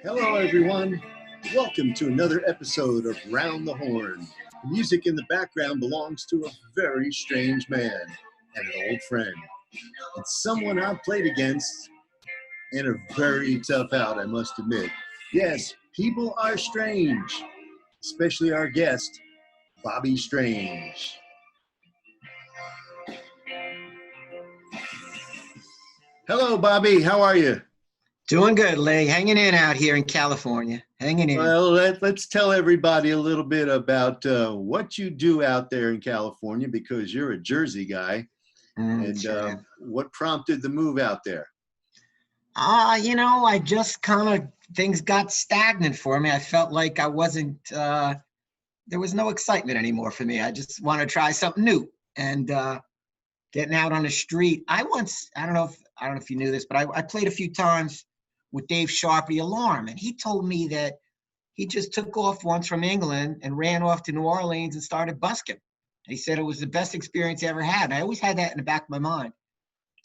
Hello, everyone. Welcome to another episode of Round the Horn. The music in the background belongs to a very strange man and an old friend. It's someone I've played against in a very tough out, I must admit. Yes, people are strange, especially our guest, Bobby Strange. Hello, Bobby. How are you? Doing good, Lee. Hanging in out here in California. Hanging in. Well, let's tell everybody a little bit about what you do out there in California, because you're a Jersey guy. And Sure. what prompted the move out there? I just things got stagnant for me. I felt like I wasn't, there was no excitement anymore for me. I just want to try something new. And getting out on the street. I don't know if you knew this, but I played a few times with Dave Sharp, the Alarm, and he told me that he just took off once from England and ran off to New Orleans and started busking. He said it was the best experience he ever had. And I always had that in the back of my mind.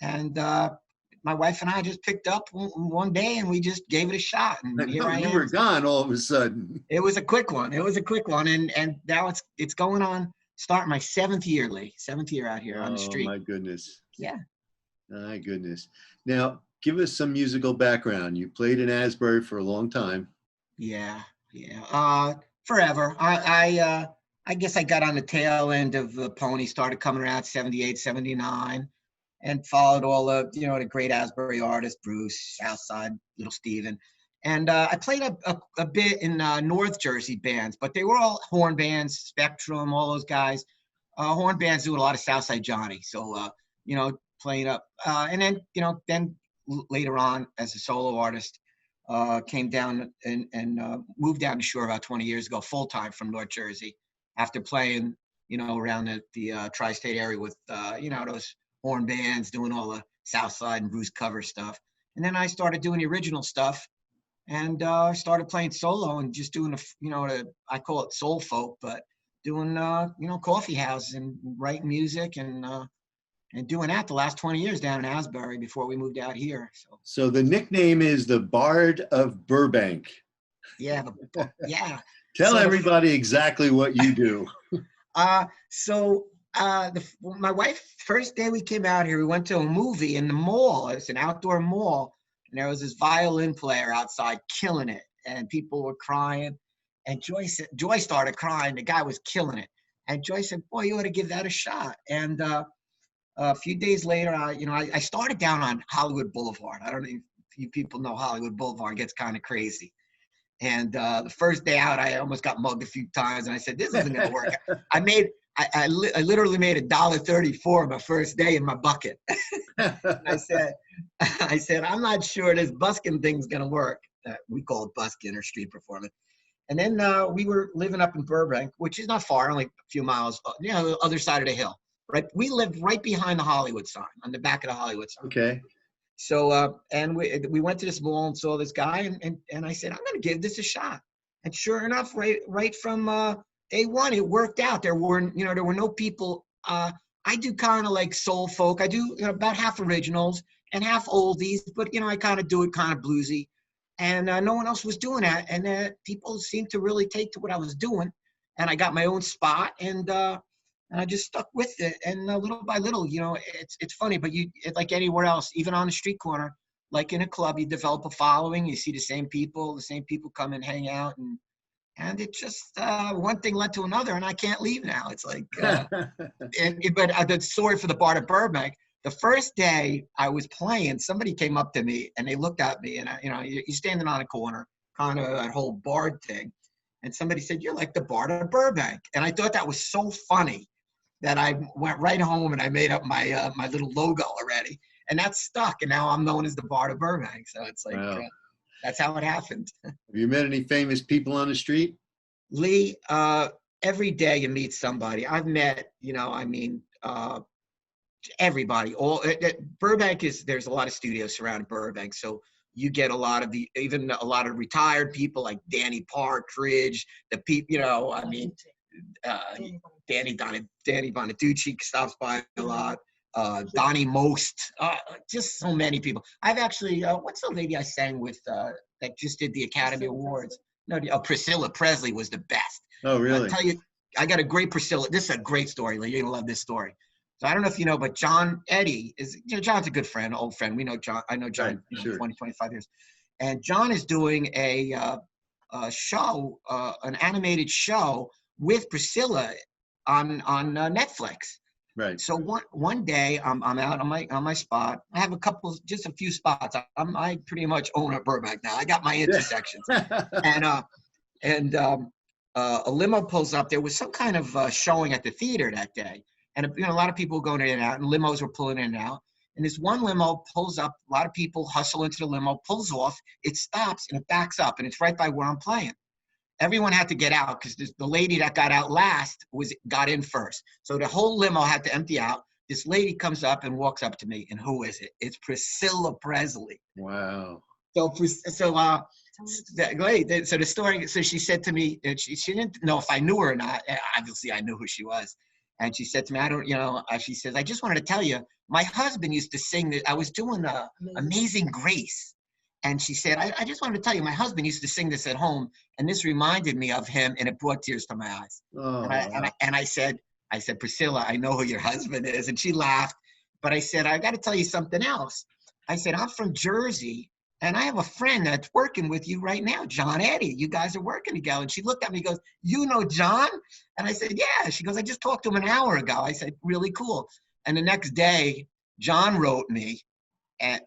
And my wife and I just picked up one day and we just gave it a shot. And here I am. You were gone all of a sudden. It was a quick one. And now it's going on, starting my seventh year, Lee. Seventh year out here on the street. Oh, my goodness. Yeah. My goodness. Now, give us some musical background. You played in Asbury for a long time. Yeah. Forever. I guess I got on the tail end of the Pony, started coming around 78, 79, and followed all the great Asbury artists, Bruce, Southside, Little Steven. And I played a bit in North Jersey bands, but they were all horn bands, Spectrum, all those guys. Horn bands doing a lot of Southside Johnny. So, playing up. And then later on as a solo artist, came down and moved down to Shore about 20 years ago, full-time from North Jersey, after playing, around the tri-state area with, those horn bands, doing all the Southside and Bruce cover stuff. And then I started doing the original stuff and started playing solo and just doing, I call it soul folk, but doing, coffee houses and writing music and doing that the last 20 years down in Asbury before we moved out here. So the nickname is the Bard of Burbank. Yeah. Yeah. Tell everybody exactly what you do. My wife, first day we came out here, we went to a movie in the mall. It's an outdoor mall. And there was this violin player outside killing it. And people were crying. And Joy started crying. The guy was killing it. And Joy said, boy, you ought to give that a shot. And a few days later, I started down on Hollywood Boulevard. I don't know if you people know Hollywood Boulevard gets kind of crazy. And the first day out, I almost got mugged a few times. And I said, this isn't going to work. I literally made $1.34 my first day in my bucket. I said, I'm not sure this busking thing's going to work. We call it busking or street performance. And then we were living up in Burbank, which is not far, only a few miles, the other side of the hill. Right, we lived right behind the Hollywood sign, on the back of the Hollywood sign. Okay. So, and we went to this mall and saw this guy, and I said, I'm going to give this a shot. And sure enough, right from day one, it worked out. There were no people. I do kind of like soul folk. I do about half originals and half oldies, but I kind of do it kind of bluesy. And no one else was doing that, and people seemed to really take to what I was doing. And I got my own spot, and I just stuck with it, and little by little, it's funny, but it's like anywhere else, even on the street corner, like in a club, you develop a following. You see the same people come and hang out, and it just one thing led to another, and I can't leave now. It's like, but the story for the Bard of Burbank. The first day I was playing, somebody came up to me and they looked at me, and you're standing on a corner, kind of that whole Bard thing, and somebody said, "You're like the Bard of Burbank," and I thought that was so funny that I went right home and I made up my my little logo already, and that stuck. And now I'm known as the Bard of Burbank. So it's like, wow. That's how it happened. Have you met any famous people on the street? Lee, every day you meet somebody. I've met, everybody. Burbank there's a lot of studios surrounding Burbank. So you get a lot of even a lot of retired people like Danny Partridge, the people, Danny Bonaducci stops by a lot. Donnie Most, just so many people. I've actually, what's the lady I sang with that just did the Academy Awards. No, Priscilla Presley was the best. Oh, really? I'll tell you, I got a great Priscilla. This is a great story. You're gonna love this story. So I don't know if you know, but John Eddie is, John's a good friend, old friend. We know John. I know John, Right, sure. 20, 25 years. And John is doing a show, an animated show with Priscilla on Netflix. Right. So one day I'm out on my spot. I have just a few spots. I pretty much own a Burbank now. I got my intersections. And a limo pulls up. There was some kind of showing at the theater that day, and a lot of people were going in and out, and limos were pulling in and out. And this one limo pulls up. A lot of people hustle into the limo, pulls off. It stops and it backs up, and it's right by where I'm playing. Everyone had to get out because the lady that got out last got in first. So the whole limo had to empty out. This lady comes up and walks up to me, and who is it? It's Priscilla Presley. Wow. So the story. So she said to me, and she didn't know if I knew her or not. Obviously, I knew who she was. And she said to me, she says, I just wanted to tell you, my husband used to sing that. I was doing Amazing Grace. And she said, I just wanted to tell you, my husband used to sing this at home, and this reminded me of him, and it brought tears to my eyes. Oh, and I said, Priscilla, I know who your husband is. And she laughed. But I said, I got to tell you something else. I said, I'm from Jersey, and I have a friend that's working with you right now, John Eddie. You guys are working together. And she looked at me and goes, you know John? And I said, yeah. She goes, I just talked to him an hour ago. I said, really cool. And the next day, John wrote me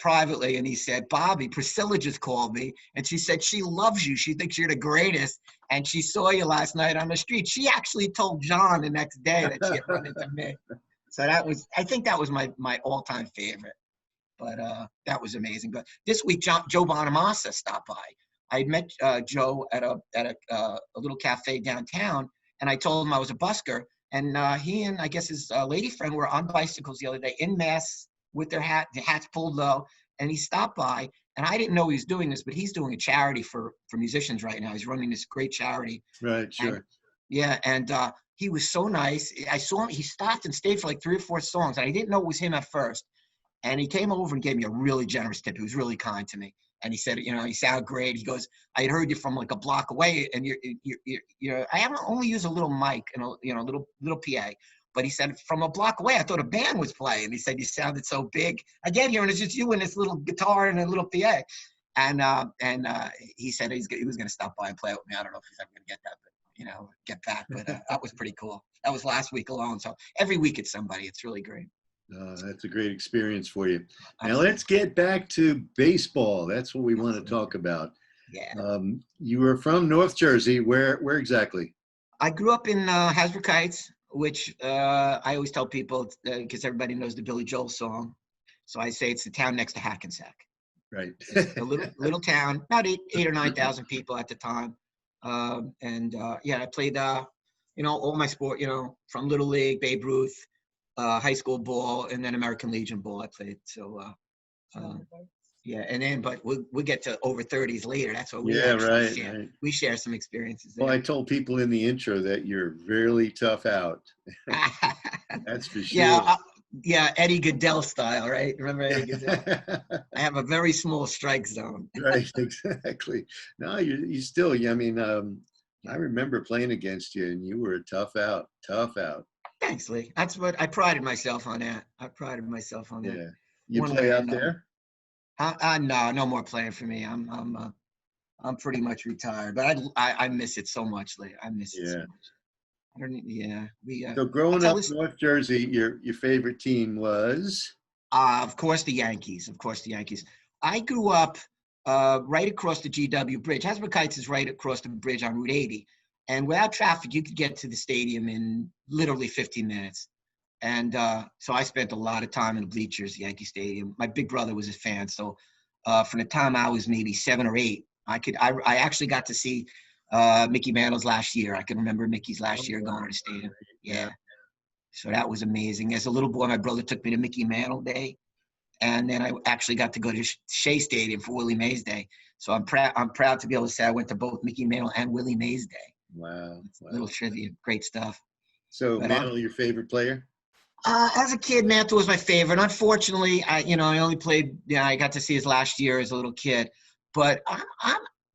privately, and he said, Bobby, Priscilla just called me, and she said she loves you. She thinks you're the greatest, and she saw you last night on the street. She actually told John the next day that she had run into me. So I think that was my all-time favorite. But that was amazing. But this week, Joe Bonamassa stopped by. I had met Joe at a little cafe downtown, and I told him I was a busker, and he and I guess his lady friend were on bicycles the other day in masks, with the hats pulled low, and he stopped by, and I didn't know he was doing this, but he's doing a charity for musicians right now. He's running this great charity. Right, sure. And he was so nice. I saw him, he stopped and stayed for like 3 or 4 songs, and I didn't know it was him at first. And he came over and gave me a really generous tip. He was really kind to me. And he said, you sound great. He goes, I had heard you from like a block away, and you're I haven't only used a little mic and a little PA. But he said, from a block away, I thought a band was playing. He said, you sounded so big. I get here, and it's just you and this little guitar and a little PA. And he said he was going to stop by and play with me. I don't know if he's ever going to get that, but, get back. But that was pretty cool. That was last week alone. So every week it's somebody. It's really great. That's a great experience for you. Now let's get back to baseball. That's what we want to talk about. Yeah. You were from North Jersey. Where exactly? I grew up in Hasbrook Heights, which I always tell people, because everybody knows the Billy Joel song. So I say it's the town next to Hackensack. Right. A little town, about 8 or 9,000 people at the time. I played, all my sport, from Little League, Babe Ruth, high school ball, and then American Legion ball I played. So, but we'll get to over 30s later. That's what we share. Right. We share some experiences there. Well, I told people in the intro that you're really tough out. That's for sure. Yeah, Eddie Goodell style, right? Remember Eddie Goodell? I have a very small strike zone. Right, exactly. No, you still, I remember playing against you, and you were a tough out. Thanks, Lee. That's what I prided myself on that. Yeah. You play out there? No more playing for me. I'm pretty much retired, but I miss it so much, Lee. I miss it so much. So growing up in North Jersey, your favorite team was? Of course, the Yankees. I grew up right across the GW Bridge. Hasbrook Heights is right across the bridge on Route 80. And without traffic, you could get to the stadium in literally 15 minutes. And so I spent a lot of time in the bleachers, Yankee Stadium. My big brother was a fan. So from the time I was maybe 7 or 8, I actually got to see Mickey Mantle's last year. I can remember Mickey's last year going to the stadium. Yeah. So that was amazing. As a little boy, my brother took me to Mickey Mantle Day. And then I actually got to go to Shea Stadium for Willie Mays Day. So I'm proud to be able to say I went to both Mickey Mantle and Willie Mays Day. Wow. Little trivia. Great stuff. So Mantle, your favorite player? As a kid, Mantle was my favorite. Unfortunately, I only played, I got to see his last year as a little kid. but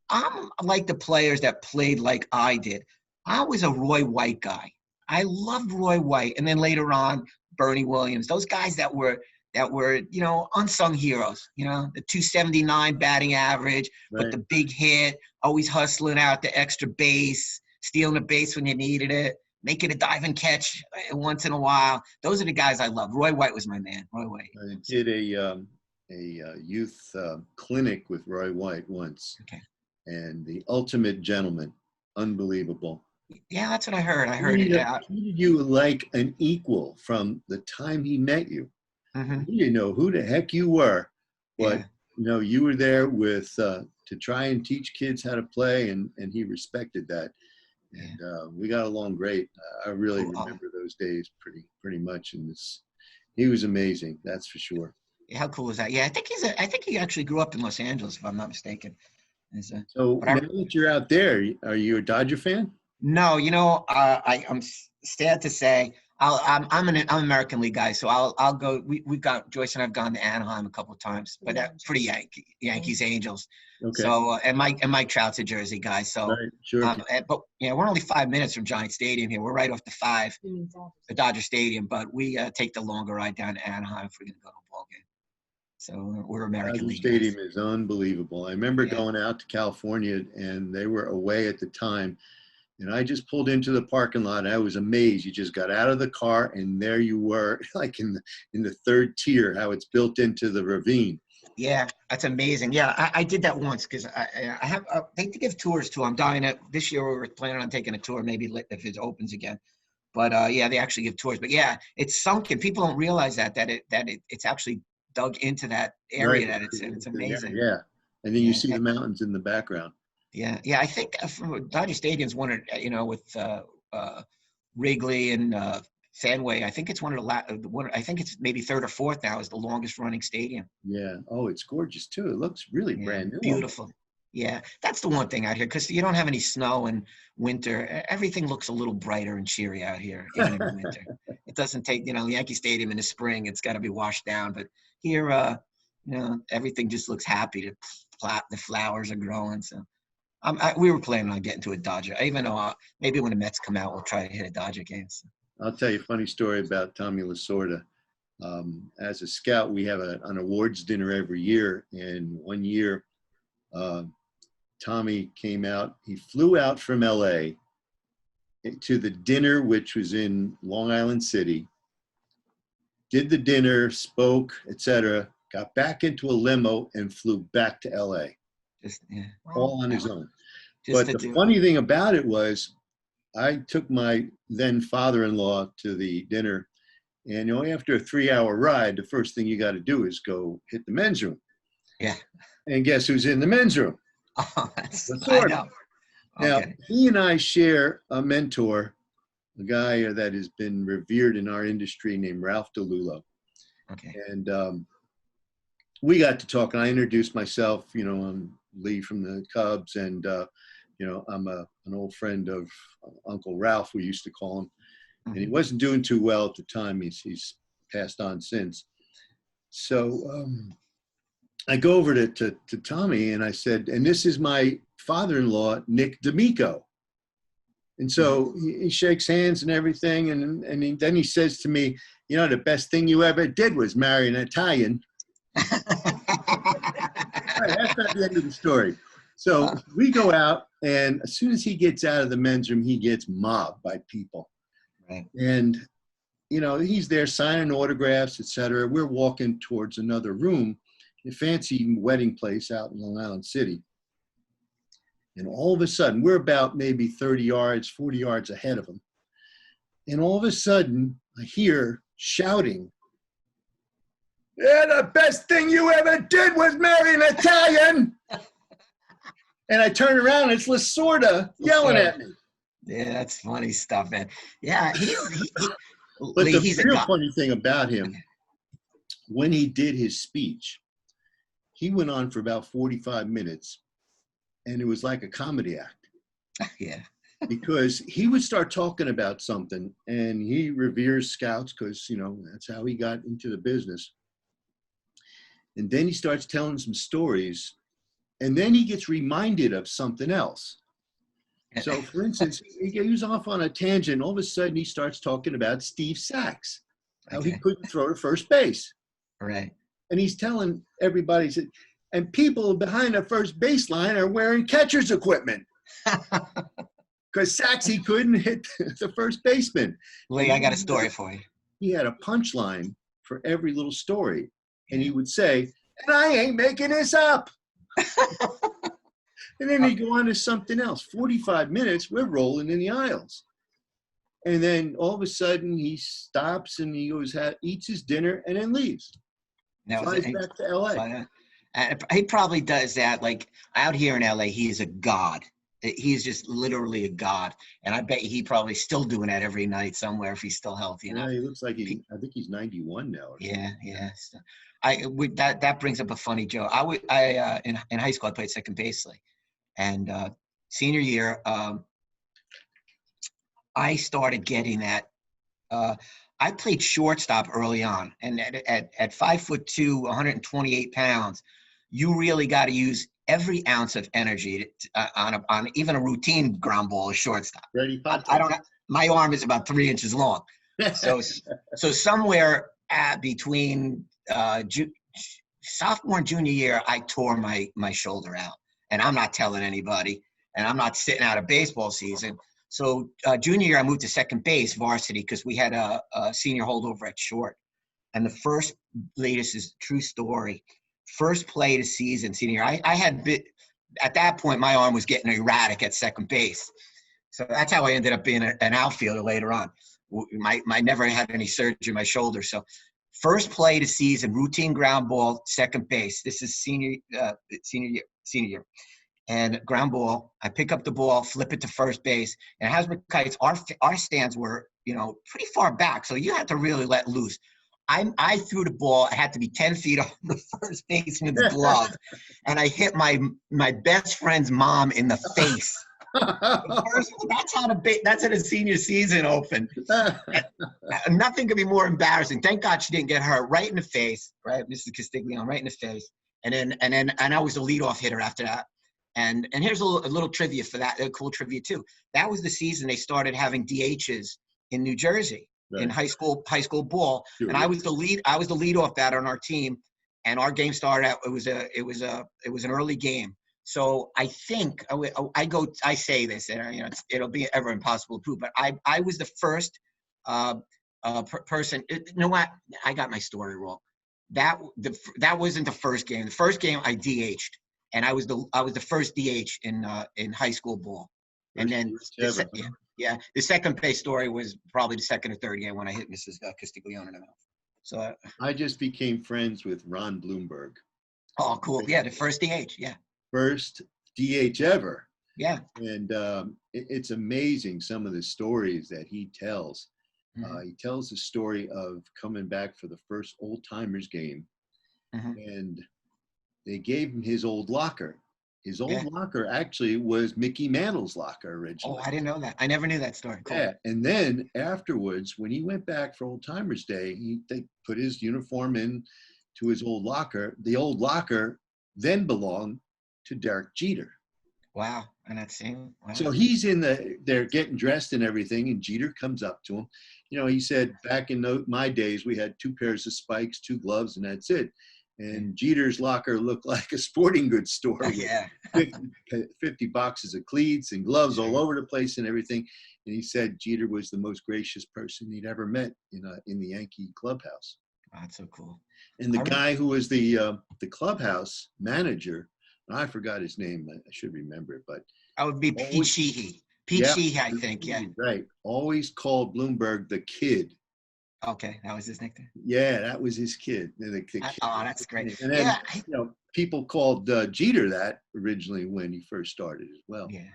I'm like the players that played like I did. I was a Roy White guy. I loved Roy White, and then later on, Bernie Williams. Those guys that were unsung heroes. The 279 batting average, but Right. the big hit, always hustling out the extra base, stealing the base when you needed it, making a dive and catch once in a while. Those are the guys I love. Roy White was my man. Roy White. I did a youth clinic with Roy White once, Okay. and the ultimate gentleman, unbelievable. Yeah, that's what I heard. I heard it. Treated you like an equal from the time he met you. Mm-hmm. He didn't know who the heck you were, but you were there with to try and teach kids how to play, and he respected that. And we got along great. I really remember those days pretty much, and he was amazing. That's for sure. How cool is that? Yeah, I think he actually grew up in Los Angeles, if I'm not mistaken. So now that you're out there, are you a Dodger fan? No, I'm sad to say I'm an American League guy, so I'll go. We've got Joyce and I've gone to Anaheim a couple of times, but that's for the Yankees, Angels. Okay. So and Mike Trout's a Jersey guy, so right, sure. but we're only 5 minutes from Giant Stadium here. We're right off the Dodger Stadium, but we take the longer ride down to Anaheim if we're going to go to a ball game. So we're American League Stadium guys. is unbelievable. I remember going out to California, and they were away at the time. And I just pulled into the parking lot, and I was amazed. You just got out of the car, and there you were, like in the third tier, how it's built into the ravine. Yeah, that's amazing. Yeah, I did that once because I have they give tours too. I'm dying to this year. We were planning on taking a tour, maybe if it opens again. But they actually give tours. But yeah, it's sunken. People don't realize that it's actually dug into that area. Right. That it's amazing. Yeah, and then you see the mountains in the background. Yeah. I think Dodger Stadium's one of with Wrigley and Fenway. I think it's one of the I think it's maybe third or fourth now is the longest running stadium. Yeah. Oh, it's gorgeous too. It looks really brand new. Beautiful. Yeah, that's the one thing out here because you don't have any snow in winter. Everything looks a little brighter and cheery out here, even in winter. It doesn't take Yankee Stadium in the spring. It's got to be washed down, but here, everything just looks happy. The flowers are growing. So, we were planning on getting to a Dodger. Even though maybe when the Mets come out, we'll try to hit a Dodger game. So. I'll tell you a funny story about Tommy Lasorda. As a scout, we have an awards dinner every year, and one year. Tommy came out. He flew out from LA to the dinner, which was in Long Island City, did the dinner, spoke, etc., got back into a limo and flew back to LA. All on his own. But the funny thing about it was I took my then father-in-law to the dinner, and after a 3-hour ride, the first thing you got to do is go hit the men's room. Yeah. And guess who's in the men's room? Oh, I know. Now, he and I share a mentor, a guy that has been revered in our industry named Ralph DeLulo. Okay. And we got to talk, and I introduced myself. I'm Lee from the Cubs, and, I'm an old friend of Uncle Ralph, we used to call him. Mm-hmm. And he wasn't doing too well at the time. He's passed on since. So I go over to Tommy, and I said, and this is my father-in-law, Nick D'Amico. And so he shakes hands and everything. And then he says to me, the best thing you ever did was marry an Italian. All right, that's not the end of the story. So we go out, and as soon as he gets out of the men's room, he gets mobbed by people. Right. And, he's there signing autographs, etc. We're walking towards another room, a fancy wedding place out in Long Island City. And all of a sudden, we're about maybe 30 yards, 40 yards ahead of him. And all of a sudden, I hear shouting, "Yeah, the best thing you ever did was marry an Italian." And I turn around, and it's Lasorda yelling at me. Yeah, that's funny stuff, man. Yeah, but the real funny thing about him, when he did his speech, he went on for about 45 minutes, and it was like a comedy act. Yeah. Because he would start talking about something, and he reveres scouts because, that's how he got into the business. And then he starts telling some stories, And then he gets reminded of something else. So, for instance, he was off on a tangent. All of a sudden, he starts talking about Steve Sachs, how he couldn't throw to first base. Right. And he's telling everybody, and people behind the first baseline are wearing catcher's equipment because Sachs, he couldn't hit the first baseman. Lee, I got a story for you. He had a punchline for every little story. And he would say, and I ain't making this up. And then he'd go on to something else. 45 minutes, we're rolling in the aisles. And then all of a sudden he stops and he goes, eats his dinner and then leaves. Flies back to LA. He probably does that. Like out here in LA, he is a god. He's just literally a god. And I bet he probably still doing that every night somewhere if he's still healthy. Yeah, he looks like I think he's 91 now. Yeah. That brings up a funny joke. In high school, I played second base. And senior year, I started getting that. I played shortstop early on, and at 5'2", 128 pounds, you really got to use every ounce of energy on even a routine ground ball as shortstop. I don't. My arm is about 3 inches long, so somewhere between sophomore and junior year, I tore my shoulder out. And I'm not telling anybody, and I'm not sitting out a baseball season. So junior year, I moved to second base varsity because we had a senior holdover at short. And the latest is true story. First play of the season, senior year, I had at that point, my arm was getting erratic at second base. So that's how I ended up being an outfielder later on. I never had any surgery in my shoulder. So first play of the season, routine ground ball, second base. This is senior year. And ground ball, I pick up the ball, flip it to first base. And Hasbrook Heights, our stands were, pretty far back. So you had to really let loose. I threw the ball. I had to be 10 feet off the first baseman's glove. And I hit my best friend's mom in the face. That's how the senior season opened. Nothing could be more embarrassing. Thank God she didn't get hurt right in the face, right? Mrs. Castiglione, right in the face. And I was the leadoff hitter after that. And here's a little trivia for that, cool trivia too. That was the season they started having DHs in New Jersey in high school ball. Sure. And I was the leadoff batter on our team. And our game started out. It was an early game. So I think I say this, and it'll be ever impossible to prove, but I was the first person. You know what? I got my story wrong. That wasn't the first game. The first game I DH'd, and I was the first DH in high school ball. And then the second base story was probably the second or third game when I hit Mrs. Castiglione in the mouth. So I just became friends with Ron Bloomberg. Oh, cool! Yeah, the first DH. Yeah. First DH ever. Yeah. And it's amazing some of the stories that he tells. Mm-hmm. He tells the story of coming back for the first old timers game. Mm-hmm. And they gave him his old locker. His old locker actually was Mickey Mantle's locker originally. Oh, I didn't know that. I never knew that story. Cool. Yeah. And then afterwards, when he went back for Old Timers Day, they put his uniform in to his old locker. The old locker then belonged to Derek Jeter. Wow. And that's him. Wow. So he's they're getting dressed and everything, and Jeter comes up to him. He said, back in my days, we had 2 pairs of spikes, 2 gloves, and that's it. And Jeter's locker looked like a sporting goods store. Yeah. 50 boxes of cleats and gloves all over the place and everything. And he said Jeter was the most gracious person he'd ever met in the Yankee clubhouse. Oh, that's so cool. And the guy who was the clubhouse manager, I forgot his name. I should remember it, but that would be Pete Sheehy. Sheehy, I think. Yeah. Right. Always called Bloomberg the Kid. Okay, that was his nickname. Yeah, that was his kid. The kid. Oh, that's great. And then people called Jeter that originally when he first started as well. Yeah.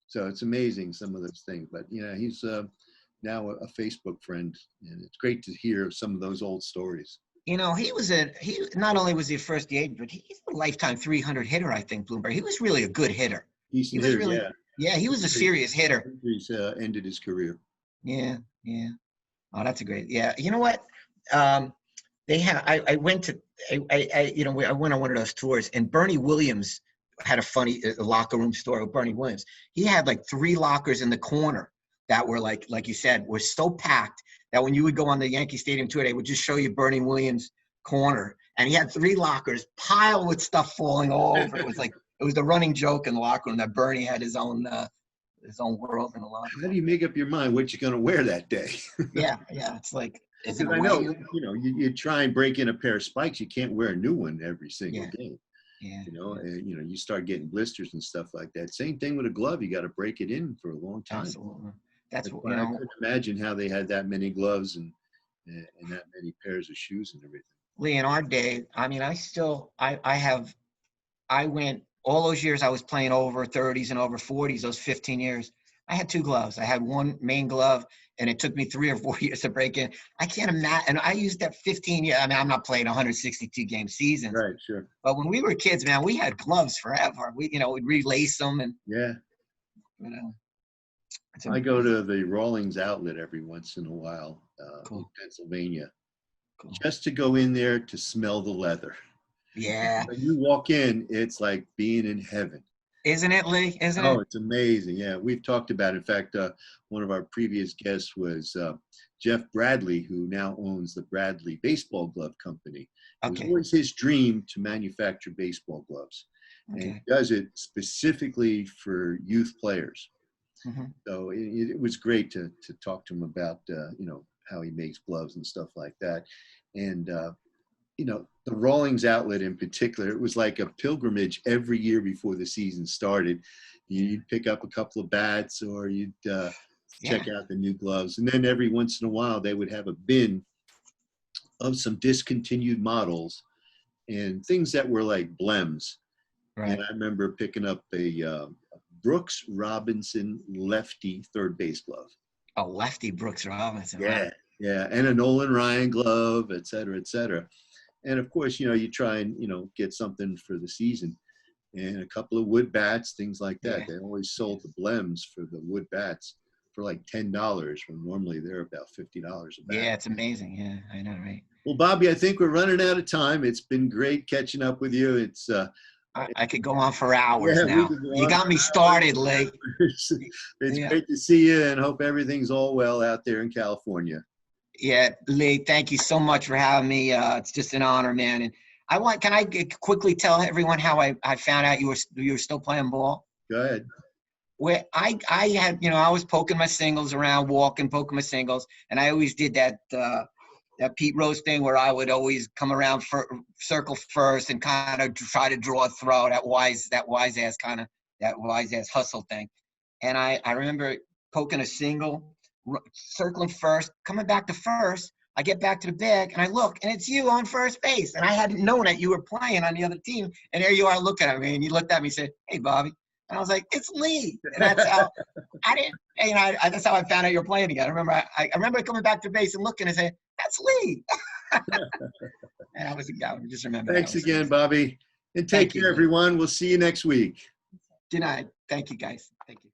So it's amazing some of those things, but he's now a Facebook friend, and it's great to hear some of those old stories. He not only was he a first DH, but he's a lifetime 300 hitter. I think Bloomberg. He was really a good hitter. He was a serious hitter. He's ended his career. Yeah. Oh, that's a great. Yeah. You know what? They have. I went on one of those tours, and Bernie Williams had a funny locker room story with Bernie Williams. He had like 3 lockers in the corner that were like you said, were so packed that when you would go on the Yankee Stadium tour, they would just show you Bernie Williams' corner. And he had 3 lockers piled with stuff falling all over. It was the running joke in the locker room that Bernie had his own world in the locker room. How do you make up your mind what you're going to wear that day? Yeah. It's like, because I know, you try and break in a pair of spikes, you can't wear a new one every single game. Yeah. You start getting blisters and stuff like that. Same thing with a glove. You got to break it in for a long time. Absolutely. That's what, I couldn't imagine how they had that many gloves and that many pairs of shoes and everything. Lee, in our day, I mean, I went all those years I was playing over 30s and over 40s, those 15 years. I had 2 gloves. I had one main glove, and it took me 3 or 4 years to break in. I can't imagine. And I used that 15 years. I mean, I'm not playing 162 game seasons. Right, sure. But when we were kids, man, we had gloves forever. We'd relace them and. Yeah. I go to the Rawlings outlet every once in a while in Pennsylvania, just to go in there to smell the leather. Yeah. When you walk in, it's like being in heaven. Isn't it, Lee? Isn't it? Oh, it's amazing. Yeah, we've talked about it. In fact, one of our previous guests was Jeff Bradley, who now owns the Bradley Baseball Glove Company. It was always his dream to manufacture baseball gloves. And he does it specifically for youth players. Mm-hmm. So it was great to talk to him about, how he makes gloves and stuff like that. And, the Rawlings outlet in particular, it was like a pilgrimage every year before the season started. You'd pick up a couple of bats or you'd check out the new gloves. And then every once in a while, they would have a bin of some discontinued models and things that were like blems. Right. And I remember picking up a Brooks Robinson lefty third base glove. A lefty Brooks Robinson. Yeah. Right. Yeah. And a Nolan Ryan glove, et cetera, et cetera. And of course, you try and, get something for the season and a couple of wood bats, things like that. Yeah. They always sold the blems for the wood bats for like $10 when normally they're about $50 a bat. Yeah, it's amazing. Yeah, I know, right? Well, Bobby, I think we're running out of time. It's been great catching up with you. It's I could go on for hours now. You got me started, Lee. It's great to see you and hope everything's all well out there in California. Yeah, Lee, thank you so much for having me. It's just an honor, man. And can I quickly tell everyone how I found out you were still playing ball? Go ahead. Where I had, I was poking my singles around, poking my singles, and I always did that Pete Rose thing where I would always come around circle first and kind of try to draw a throw, that wise ass hustle thing. And I remember poking a single, circling first, coming back to first. I get back to the bag and I look, and it's you on first base. And I hadn't known that you were playing on the other team. And there you are looking at me, and you looked at me and said, "Hey, Bobby." And I was like, "It's Lee." And that's how that's how I found out you were playing again. I remember coming back to base and looking and saying, "That's Lee." And I just remember. Thanks again, Bobby. And take care, everyone. We'll see you next week. Good night. Thank you, guys. Thank you.